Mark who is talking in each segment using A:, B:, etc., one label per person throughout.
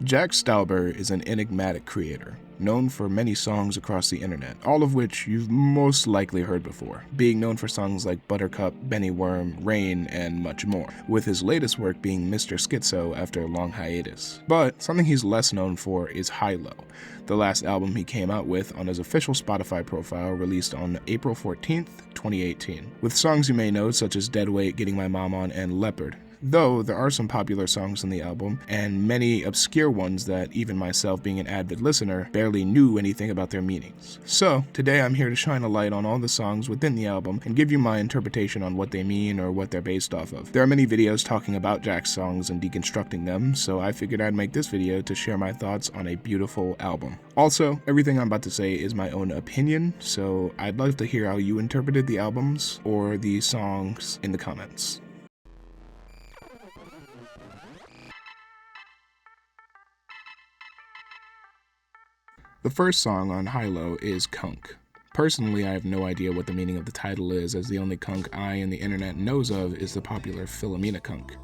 A: Jack Stauber is an enigmatic creator, known for many songs across the internet, all of which you've most likely heard before, being known for songs like Buttercup, Benny Worm, Rain, and much more, with his latest work being Mr. Schizo after a long hiatus. But something he's less known for is HiLo, the last album he came out with on his official Spotify profile released on April 14th, 2018, with songs you may know such as Deadweight, Getting My Mom On, and Leopard. Though there are some popular songs on the album, and many obscure ones that even myself being an avid listener barely knew anything about their meanings. So, today I'm here to shine a light on all the songs within the album and give you my interpretation on what they mean or what they're based off of. There are many videos talking about Jack's songs and deconstructing them, so I figured I'd make this video to share my thoughts on a beautiful album. Also, everything I'm about to say is my own opinion, so I'd love to hear how you interpreted the albums or the songs in the comments. The first song on HiLo is Kunk. Personally, I have no idea what the meaning of the title is, as the only Kunk I and the internet knows of is the popular Philomena Kunk,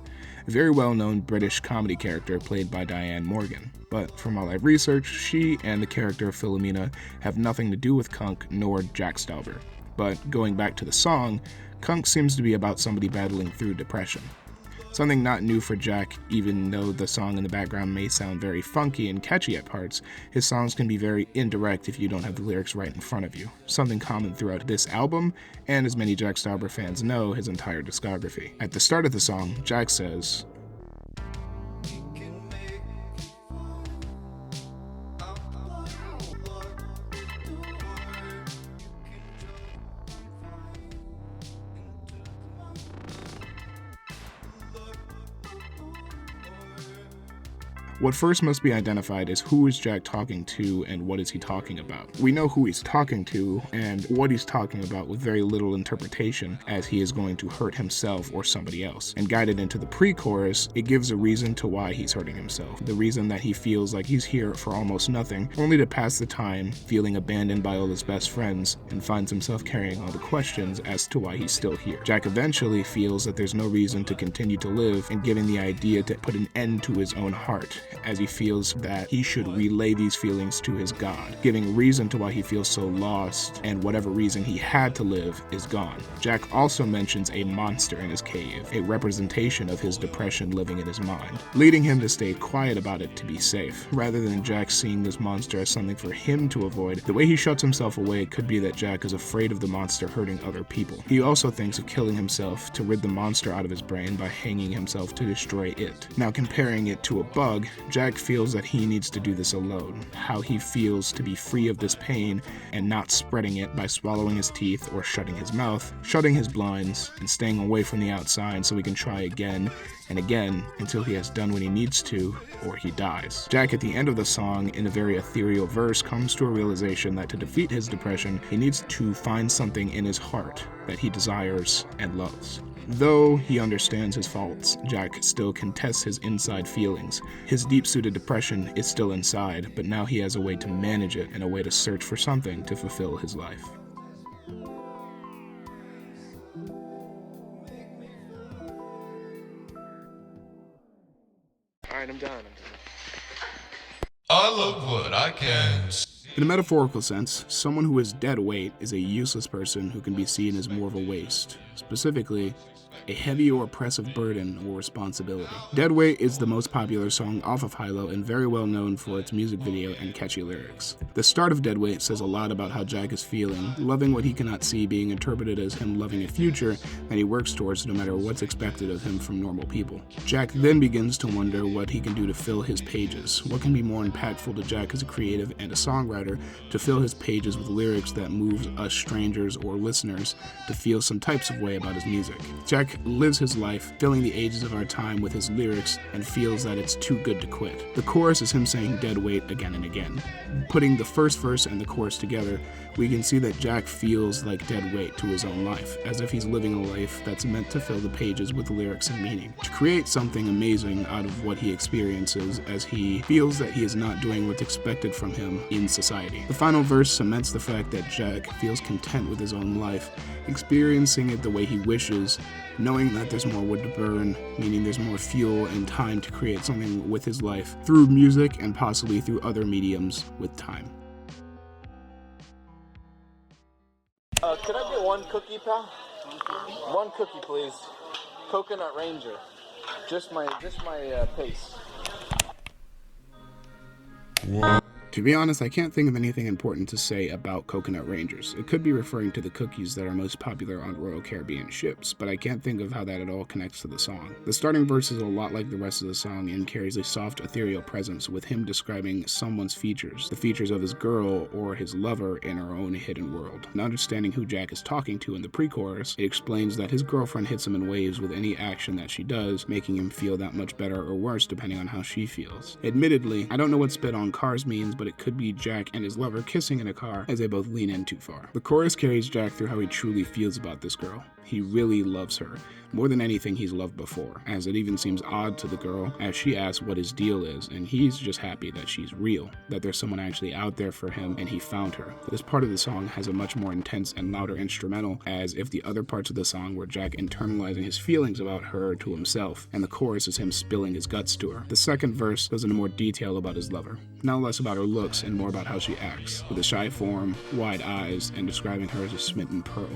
A: a very well-known British comedy character played by Diane Morgan. But from all I've researched, she and the character Philomena have nothing to do with Kunk nor Jack Stauber. But going back to the song, Kunk seems to be about somebody battling through depression. Something not new for Jack, even though the song in the background may sound very funky and catchy at parts, his songs can be very indirect if you don't have the lyrics right in front of you. Something common throughout this album, and as many Jack Stauber fans know, his entire discography. At the start of the song, Jack says, what first must be identified is who is Jack talking to and what is he talking about. We know who he's talking to and what he's talking about with very little interpretation, as he is going to hurt himself or somebody else. And guided into the pre-chorus, it gives a reason to why he's hurting himself. The reason that he feels like he's here for almost nothing, only to pass the time feeling abandoned by all his best friends, and finds himself carrying all the questions as to why he's still here. Jack eventually feels that there's no reason to continue to live, and given the idea to put an end to his own heart, as he feels that he should relay these feelings to his God, giving reason to why he feels so lost, and whatever reason he had to live is gone. Jack also mentions a monster in his cave, a representation of his depression living in his mind, leading him to stay quiet about it to be safe. Rather than Jack seeing this monster as something for him to avoid, the way he shuts himself away could be that Jack is afraid of the monster hurting other people. He also thinks of killing himself to rid the monster out of his brain by hanging himself to destroy it. Now, comparing it to a bug, Jack feels that he needs to do this alone, how he feels to be free of this pain and not spreading it by swallowing his teeth or shutting his mouth, shutting his blinds, and staying away from the outside so he can try again and again until he has done what he needs to or he dies. Jack at the end of the song, in a very ethereal verse, comes to a realization that to defeat his depression, he needs to find something in his heart that he desires and loves. Though he understands his faults, Jack still contests his inside feelings. His deep-seated depression is still inside, but now he has a way to manage it and a way to search for something to fulfill his life. Alright, I'm done.
B: I love what I can.
A: In a metaphorical sense, someone who is dead weight is a useless person who can be seen as more of a waste. Specifically, a heavy or oppressive burden or responsibility. Deadweight is the most popular song off of HiLo and very well known for its music video and catchy lyrics. The start of Deadweight says a lot about how Jack is feeling, loving what he cannot see being interpreted as him loving a future that he works towards no matter what's expected of him from normal people. Jack then begins to wonder what he can do to fill his pages. What can be more impactful to Jack as a creative and a songwriter to fill his pages with lyrics that moves us strangers or listeners to feel some types of way about his music. Jack lives his life filling the ages of our time with his lyrics and feels that it's too good to quit. The chorus is him saying dead weight again and again. Putting the first verse and the chorus together, we can see that Jack feels like dead weight to his own life, as if he's living a life that's meant to fill the pages with lyrics and meaning, to create something amazing out of what he experiences as he feels that he is not doing what's expected from him in society. The final verse cements the fact that Jack feels content with his own life, experiencing it the way he wishes, knowing that there's more wood to burn, meaning there's more fuel and time to create something with his life through music and possibly through other mediums with time.
C: Could I get one cookie, pal? One cookie, please. Coconut Ranger. Just my pace.
A: To be honest, I can't think of anything important to say about Coconut Rangers. It could be referring to the cookies that are most popular on Royal Caribbean ships, but I can't think of how that at all connects to the song. The starting verse is a lot like the rest of the song and carries a soft, ethereal presence with him describing someone's features, the features of his girl or his lover in her own hidden world. And understanding who Jack is talking to in the pre-chorus, it explains that his girlfriend hits him in waves with any action that she does, making him feel that much better or worse depending on how she feels. Admittedly, I don't know what spit on cars means, but it could be Jack and his lover kissing in a car as they both lean in too far. The chorus carries Jack through how he truly feels about this girl. He really loves her, more than anything he's loved before, as it even seems odd to the girl as she asks what his deal is, and he's just happy that she's real, that there's someone actually out there for him and he found her. This part of the song has a much more intense and louder instrumental, as if the other parts of the song were Jack internalizing his feelings about her to himself, and the chorus is him spilling his guts to her. The second verse goes into more detail about his lover, now less about her looks and more about how she acts, with a shy form, wide eyes, and describing her as a smitten pearl,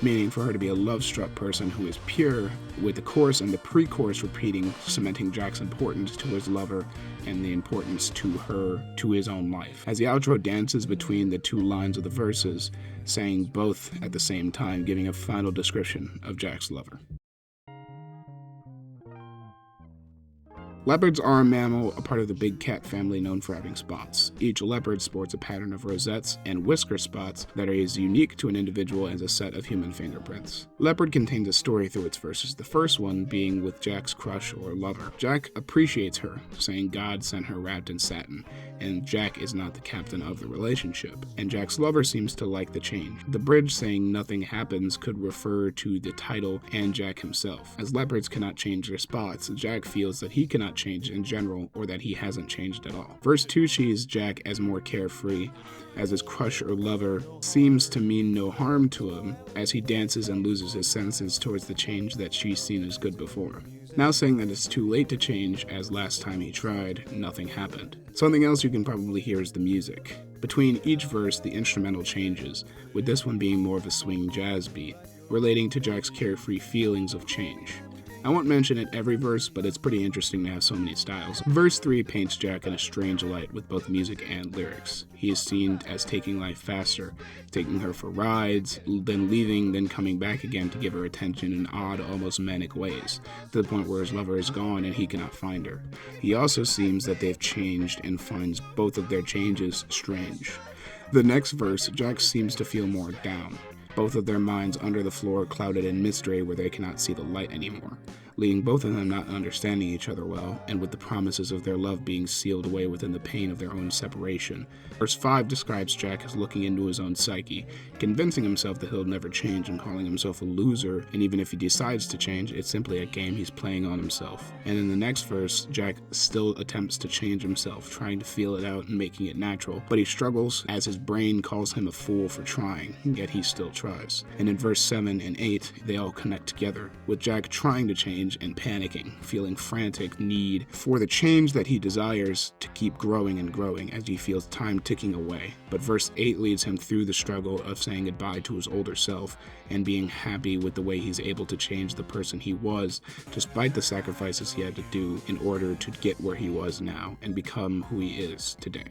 A: meaning for her to be a love-struck person who is pure, with the chorus and the pre-chorus repeating, cementing Jack's importance to his lover and the importance to her, to his own life. As the outro dances between the two lines of the verses, saying both at the same time, giving a final description of Jack's lover. Leopards are a mammal, a part of the big cat family known for having spots. Each leopard sports a pattern of rosettes and whisker spots that are as unique to an individual as a set of human fingerprints. Leopard contains a story through its verses, the first one being with Jack's crush or lover. Jack appreciates her, saying God sent her wrapped in satin, and Jack is not the captain of the relationship, and Jack's lover seems to like the change. The bridge saying nothing happens could refer to the title and Jack himself. As leopards cannot change their spots, Jack feels that he cannot change in general, or that he hasn't changed at all. Verse 2 sees Jack as more carefree, as his crush or lover seems to mean no harm to him, as he dances and loses his senses towards the change that she's seen as good before. Now saying that it's too late to change, as last time he tried, nothing happened. Something else you can probably hear is the music. Between each verse, the instrumental changes, with this one being more of a swing jazz beat, relating to Jack's carefree feelings of change. I won't mention it every verse, but it's pretty interesting to have so many styles. Verse 3 paints Jack in a strange light with both music and lyrics. He is seen as taking life faster, taking her for rides, then leaving, then coming back again to give her attention in odd, almost manic ways, to the point where his lover is gone and he cannot find her. He also seems that they've changed and finds both of their changes strange. The next verse, Jack seems to feel more down, both of their minds under the floor clouded in mystery where they cannot see the light anymore, leaving both of them not understanding each other well, and with the promises of their love being sealed away within the pain of their own separation. Verse 5 describes Jack as looking into his own psyche, convincing himself that he'll never change and calling himself a loser, and even if he decides to change, it's simply a game he's playing on himself. And in the next verse, Jack still attempts to change himself, trying to feel it out and making it natural, but he struggles as his brain calls him a fool for trying, yet he still tries. And in verse 7 and 8, they all connect together, with Jack trying to change and panicking, feeling frantic need for the change that he desires to keep growing and growing as he feels time ticking away. But verse 8 leads him through the struggle of saying goodbye to his older self and being happy with the way he's able to change the person he was, despite the sacrifices he had to do in order to get where he was now and become who he is today.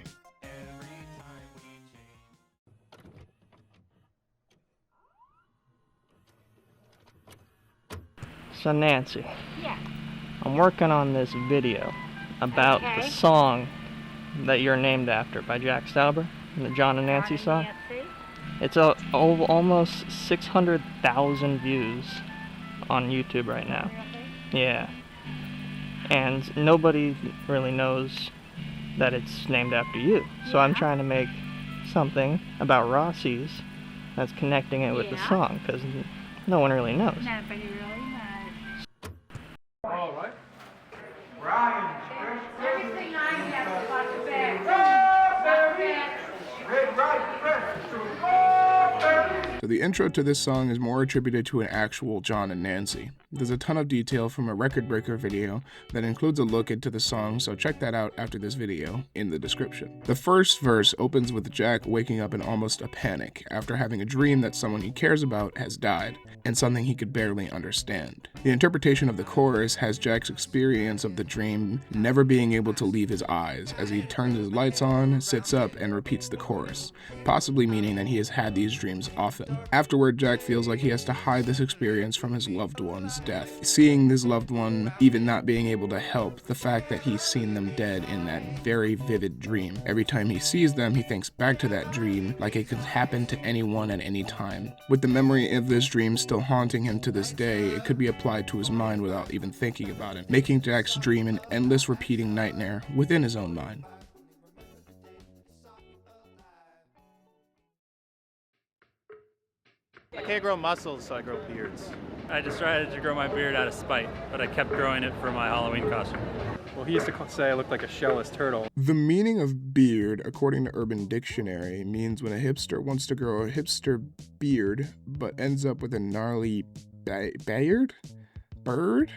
D: So Nancy,
E: Yeah.
D: I'm working on this video about the song that you're named after by Jack Stauber, the John and Nancy song. It's almost 600,000 views on YouTube right now. Yeah. And nobody really knows that it's named after you. So I'm trying to make something about Rossi's that's connecting it with the song, because no one really knows.
E: Nobody really knows.
C: All right.
E: Everything I have to watch back.
C: Red, right, left, to the
A: So the intro to this song is more attributed to an actual John and Nancy. There's a ton of detail from a Record Breaker video that includes a look into the song, so check that out after this video in the description. The first verse opens with Jack waking up in almost a panic after having a dream that someone he cares about has died, and something he could barely understand. The interpretation of the chorus has Jack's experience of the dream never being able to leave his eyes as he turns his lights on, sits up, and repeats the chorus, possibly meaning that he has had these dreams often. Afterward, Jack feels like he has to hide this experience from his loved one's death. Seeing his loved one even not being able to help the fact that he's seen them dead in that very vivid dream. Every time he sees them, he thinks back to that dream like it could happen to anyone at any time. With the memory of this dream still haunting him to this day, it could be applied to his mind without even thinking about it, making Jack's dream an endless repeating nightmare within his own mind.
F: I can't grow muscles, so I grow beards.
G: I decided to grow my beard out of spite, but I kept growing it for my Halloween costume.
F: Well, he used to say I look like a shellless turtle.
A: The meaning of beard, according to Urban Dictionary, means when a hipster wants to grow a hipster beard, but ends up with a gnarly bird?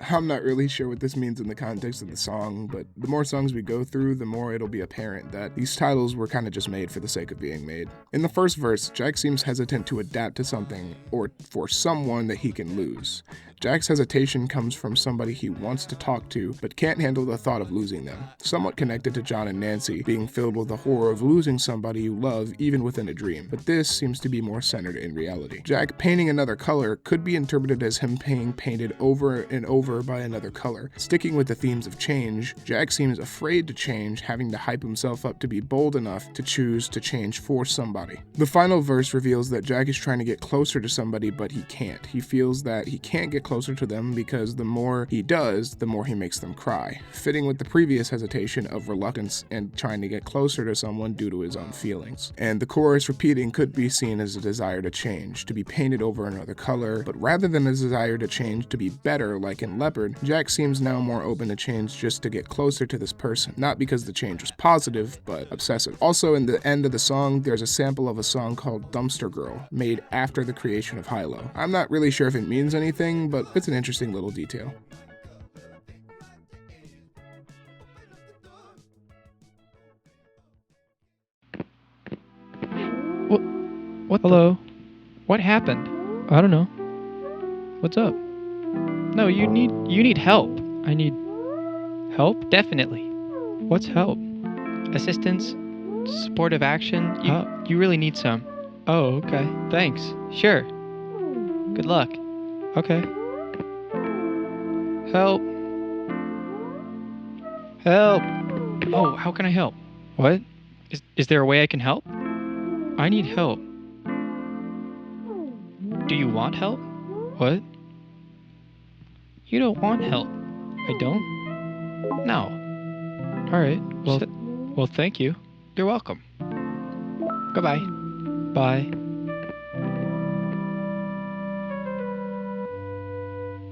A: I'm not really sure what this means in the context of the song, but the more songs we go through, the more it'll be apparent that these titles were kind of just made for the sake of being made. In the first verse, Jack seems hesitant to adapt to something or for someone that he can lose. Jack's hesitation comes from somebody he wants to talk to, but can't handle the thought of losing them, somewhat connected to John and Nancy being filled with the horror of losing somebody you love even within a dream, but this seems to be more centered in reality. Jack painting another color could be interpreted as him being painted over and over by another color. Sticking with the themes of change, Jack seems afraid to change, having to hype himself up to be bold enough to choose to change for somebody. The final verse reveals that Jack is trying to get closer to somebody, but he can't. He feels that he can't get closer to them because the more he does, the more he makes them cry, fitting with the previous hesitation of reluctance and trying to get closer to someone due to his own feelings. And the chorus repeating could be seen as a desire to change, to be painted over another color, but rather than a desire to change to be better like in Leopard, Jack seems now more open to change just to get closer to this person, not because the change was positive, but obsessive. Also, in the end of the song, there's a sample of a song called Dumpster Girl, made after the creation of HiLo. I'm not really sure if it means anything, but it's an interesting little detail.
H: What? Hello? What happened? I don't know. What's up? No, you need help. I need help? Definitely. What's help? Assistance, supportive action. You really need some. Oh, okay. Thanks. Sure. Good luck. Okay. Help. Help. Oh, how can I help? What? Is there a way I can help? I need help. Do you want help? What? You don't want help. I don't? No. All right. Well, thank you. You're welcome. Goodbye. Bye.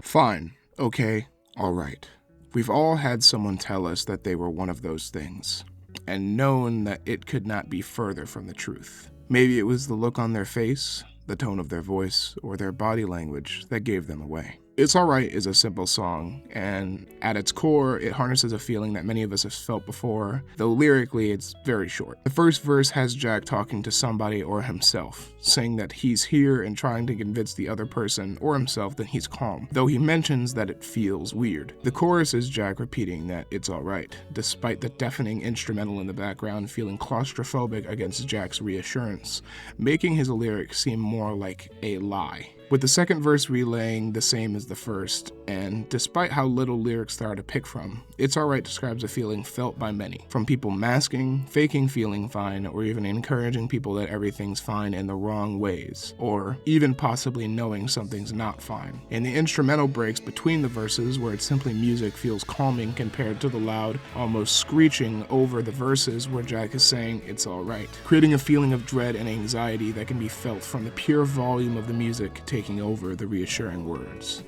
A: Fine. Okay. All right. We've all had someone tell us that they were one of those things, and known that it could not be further from the truth. Maybe it was the look on their face, the tone of their voice, or their body language that gave them away. It's Alright is a simple song, and at its core, it harnesses a feeling that many of us have felt before, though lyrically it's very short. The first verse has Jack talking to somebody or himself, saying that he's here and trying to convince the other person or himself that he's calm, though he mentions that it feels weird. The chorus is Jack repeating that it's alright, despite the deafening instrumental in the background feeling claustrophobic against Jack's reassurance, making his lyrics seem more like a lie. With the second verse relaying the same as the first, and despite how little lyrics there are to pick from, It's Alright describes a feeling felt by many, from people masking, faking feeling fine, or even encouraging people that everything's fine in the wrong ways, or even possibly knowing something's not fine. And the instrumental breaks between the verses where it's simply music feels calming compared to the loud, almost screeching over the verses where Jack is saying it's alright, creating a feeling of dread and anxiety that can be felt from the pure volume of the music taking over the reassuring words.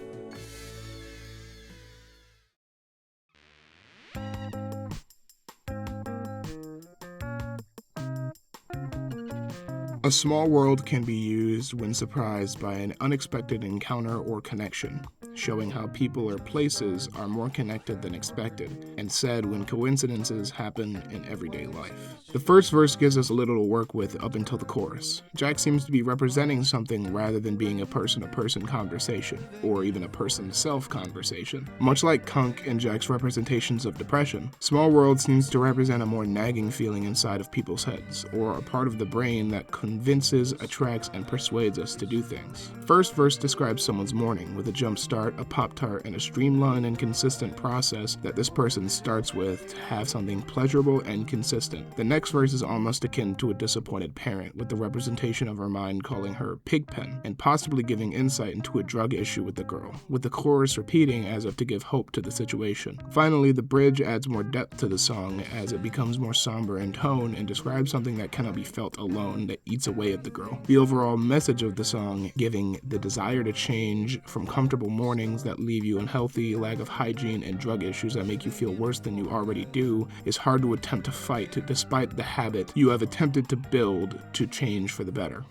A: A small world can be used when surprised by an unexpected encounter or connection, showing how people or places are more connected than expected, and said when coincidences happen in everyday life. The first verse gives us a little to work with up until the chorus. Jack seems to be representing something rather than being a person-to-person conversation, or even a person-self conversation. Much like Kunk and Jack's representations of depression, Small World seems to represent a more nagging feeling inside of people's heads, or a part of the brain that convinces, attracts, and persuades us to do things. First verse describes someone's morning with a jump start, a Pop-Tart, and a streamlined and consistent process that this person starts with to have something pleasurable and consistent. The next verse is almost akin to a disappointed parent, with the representation of her mind calling her Pigpen, and possibly giving insight into a drug issue with the girl, with the chorus repeating as if to give hope to the situation. Finally, the bridge adds more depth to the song as it becomes more somber in tone and describes something that cannot be felt alone that eats away at the girl. The overall message of the song, giving the desire to change from comfortable mornings that leave you unhealthy, lack of hygiene, and drug issues that make you feel worse than you already do, is hard to attempt to fight despite the habit you have attempted to build to change for the better.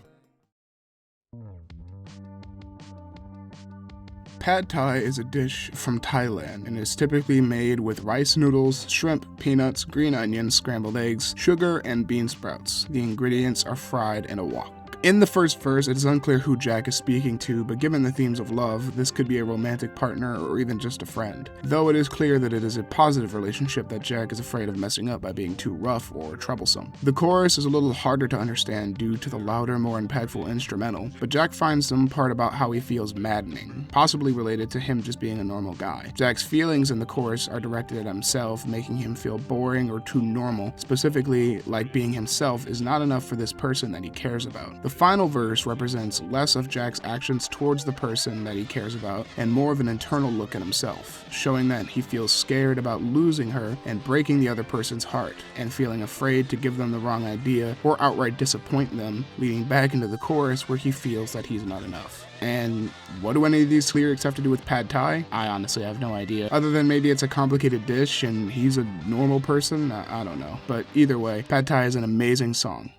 A: Pad Thai is a dish from Thailand and is typically made with rice noodles, shrimp, peanuts, green onions, scrambled eggs, sugar, and bean sprouts. The ingredients are fried in a wok. In the first verse, it is unclear who Jack is speaking to, but given the themes of love, this could be a romantic partner or even just a friend. Though it is clear that it is a positive relationship that Jack is afraid of messing up by being too rough or troublesome. The chorus is a little harder to understand due to the louder, more impactful instrumental, but Jack finds some part about how he feels maddening, possibly related to him just being a normal guy. Jack's feelings in the chorus are directed at himself, making him feel boring or too normal, specifically like being himself is not enough for this person that he cares about. The final verse represents less of Jack's actions towards the person that he cares about and more of an internal look at himself, showing that he feels scared about losing her and breaking the other person's heart, and feeling afraid to give them the wrong idea or outright disappoint them, leading back into the chorus where he feels that he's not enough. And what do any of these lyrics have to do with Pad Thai? I honestly have no idea. Other than maybe it's a complicated dish and he's a normal person? I don't know. But either way, Pad Thai is an amazing song.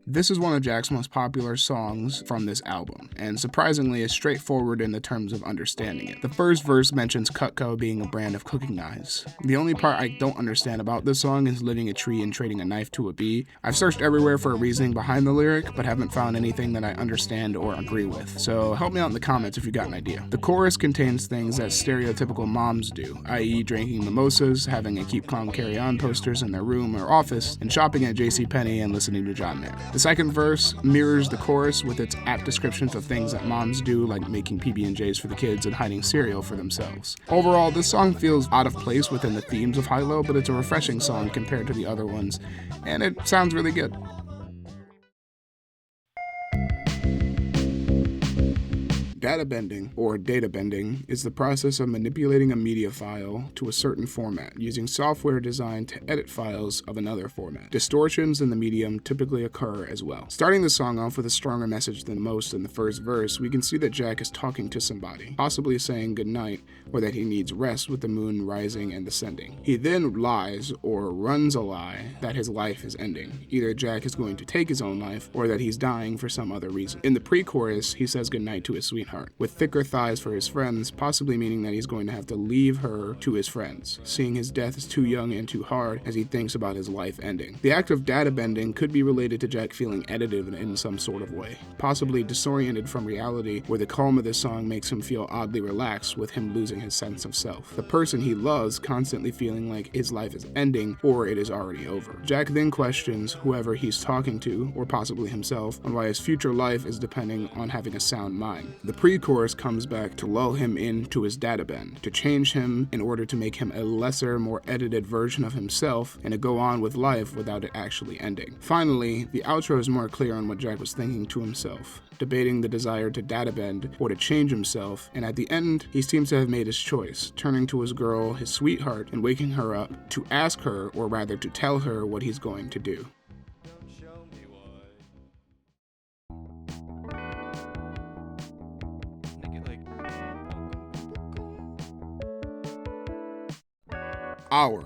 A: This is one of Jack's most popular songs from this album, and surprisingly is straightforward in the terms of understanding it. The first verse mentions Cutco being a brand of cooking knives. The only part I don't understand about this song is living a tree and trading a knife to a bee. I've searched everywhere for a reasoning behind the lyric, but haven't found anything that I understand or agree with, so help me out in the comments if you got an idea. The chorus contains things that stereotypical moms do, i.e. drinking mimosas, having a Keep Calm Carry On posters in their room or office, and shopping at JCPenney and listening to John Mayer. The second verse mirrors the chorus with its apt descriptions of things that moms do, like making PB&Js for the kids and hiding cereal for themselves. Overall, this song feels out of place within the themes of HiLo, but it's a refreshing song compared to the other ones, and it sounds really good. Data bending, or data bending, is the process of manipulating a media file to a certain format using software designed to edit files of another format. Distortions in the medium typically occur as well. Starting the song off with a stronger message than most in the first verse, we can see that Jack is talking to somebody, possibly saying goodnight, or that he needs rest with the moon rising and descending. He then lies, or runs a lie, that his life is ending. Either Jack is going to take his own life, or that he's dying for some other reason. In the pre-chorus, he says goodnight to his sweetheart, with thicker thighs for his friends, possibly meaning that he's going to have to leave her to his friends, seeing his death as too young and too hard as he thinks about his life ending. The act of data bending could be related to Jack feeling edited in some sort of way, possibly disoriented from reality, where the calm of this song makes him feel oddly relaxed with him losing his sense of self. The person he loves constantly feeling like his life is ending or it is already over. Jack then questions whoever he's talking to, or possibly himself, on why his future life is depending on having a sound mind. The pre-chorus comes back to lull him into his data bend, to change him in order to make him a lesser, more edited version of himself, and to go on with life without it actually ending. Finally, the outro is more clear on what Jack was thinking to himself, debating the desire to data bend or to change himself, and at the end, he seems to have made his choice, turning to his girl, his sweetheart, and waking her up to ask her, or rather to tell her, what he's going to do. Hour.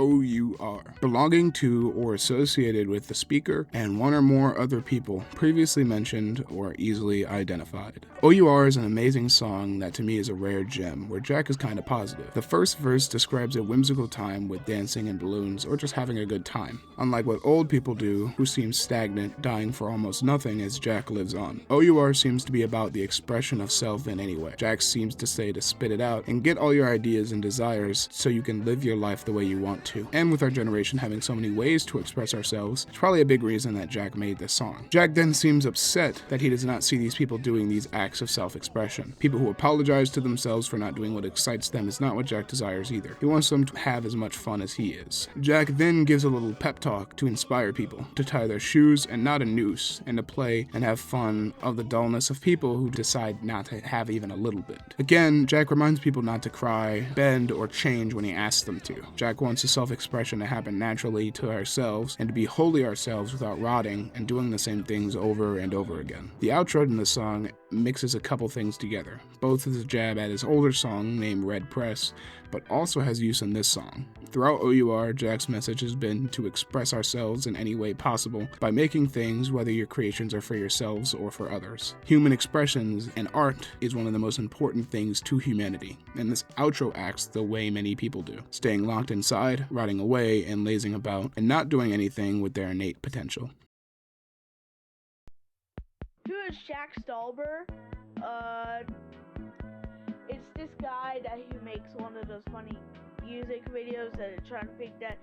A: OUR, belonging to or associated with the speaker and one or more other people previously mentioned or easily identified. OUR is an amazing song that to me is a rare gem where Jack is kind of positive. The first verse describes a whimsical time with dancing and balloons or just having a good time, unlike what old people do who seem stagnant, dying for almost nothing as Jack lives on. OUR seems to be about the expression of self in any way. Jack seems to say to spit it out and get all your ideas and desires so you can live your life the way you want to. And with our generation having so many ways to express ourselves, it's probably a big reason that Jack made this song. Jack then seems upset that he does not see these people doing these acts of self-expression. People who apologize to themselves for not doing what excites them is not what Jack desires either. He wants them to have as much fun as he is. Jack then gives a little pep talk to inspire people to tie their shoes and not a noose, and to play and have fun of the dullness of people who decide not to have even a little bit. Again, Jack reminds people not to cry, bend, or change when he asks them to. Jack wants the self-expression to happen naturally to ourselves and to be wholly ourselves without rotting and doing the same things over and over again. The outro in the song mixes a couple things together, both as a jab at his older song named Red Press, but also has use in this song. Throughout OUR, Jack's message has been to express ourselves in any way possible by making things, whether your creations are for yourselves or for others. Human expressions and art is one of the most important things to humanity, and this outro acts the way many people do, staying locked inside, rotting away, and lazing about, and not doing anything with their innate potential.
E: Who is Jack Stauber? It's this guy that he makes one of those funny music videos that are trying to think that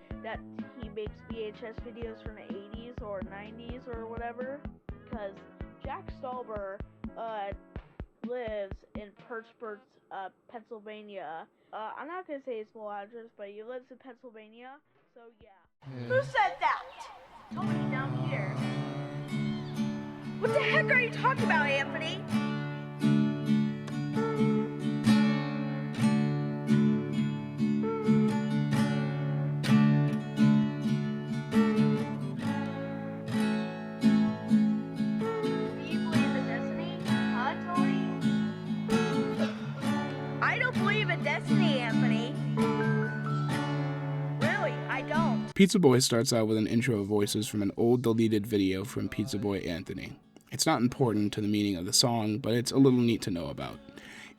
E: he makes VHS videos from the 80s or 90s or whatever. Because Jack Stauber lives in Pittsburgh, Pennsylvania. I'm not gonna say his full address, but he lives in Pennsylvania. So yeah. Who said that? Tony down here. What the heck are you talking about, Anthony? Do you believe in destiny? Huh, Tony? I don't believe in destiny, Anthony. Really, I don't.
A: Pizza Boy starts out with an intro of voices from an old deleted video from Pizza Boy Anthony. It's not important to the meaning of the song, but it's a little neat to know about.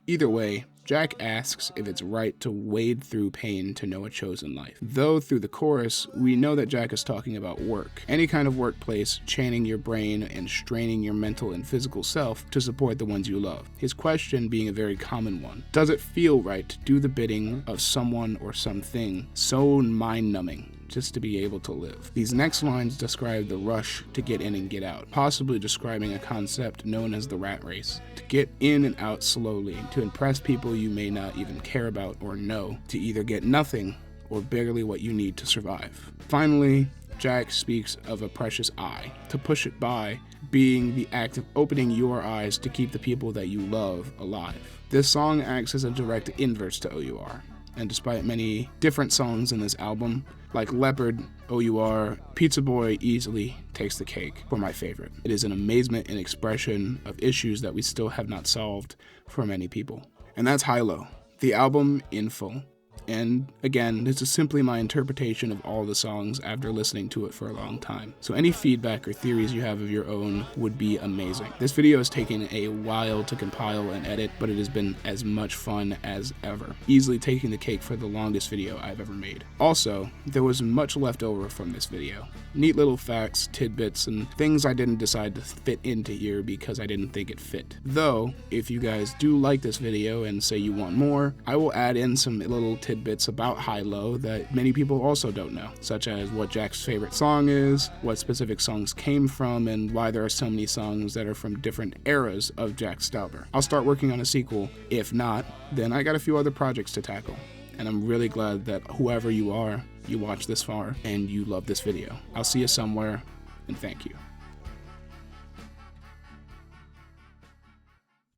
A: Either way, Jack asks if it's right to wade through pain to know a chosen life. Though through the chorus, we know that Jack is talking about work. Any kind of workplace, chaining your brain and straining your mental and physical self to support the ones you love. His question being a very common one. Does it feel right to do the bidding of someone or something so mind-numbing just to be able to live? These next lines describe the rush to get in and get out, possibly describing a concept known as the rat race. To get in and out slowly, to impress people you may not even care about or know, to either get nothing or barely what you need to survive. Finally, Jack speaks of a precious eye, to push it by being the act of opening your eyes to keep the people that you love alive. This song acts as a direct inverse to OUR. And despite many different songs in this album, like Leopard, OUR, Pizza Boy easily takes the cake for my favorite. It is an amazement and expression of issues that we still have not solved for many people. And that's HiLo, the album in full. And again, this is simply my interpretation of all the songs after listening to it for a long time. So any feedback or theories you have of your own would be amazing. This video has taken a while to compile and edit, but it has been as much fun as ever. Easily taking the cake for the longest video I've ever made. Also, there was much left over from this video. Neat little facts, tidbits, and things I didn't decide to fit into here because I didn't think it fit. Though, if you guys do like this video and say you want more, I will add in some little tidbits about HiLo that many people also don't know, such as what Jack's favorite song is, what specific songs came from, and why there are so many songs that are from different eras of Jack Stauber. I'll start working on a sequel. If not, then I got a few other projects to tackle. And I'm really glad that whoever you are, you watched this far and you love this video. I'll see you somewhere, and thank you.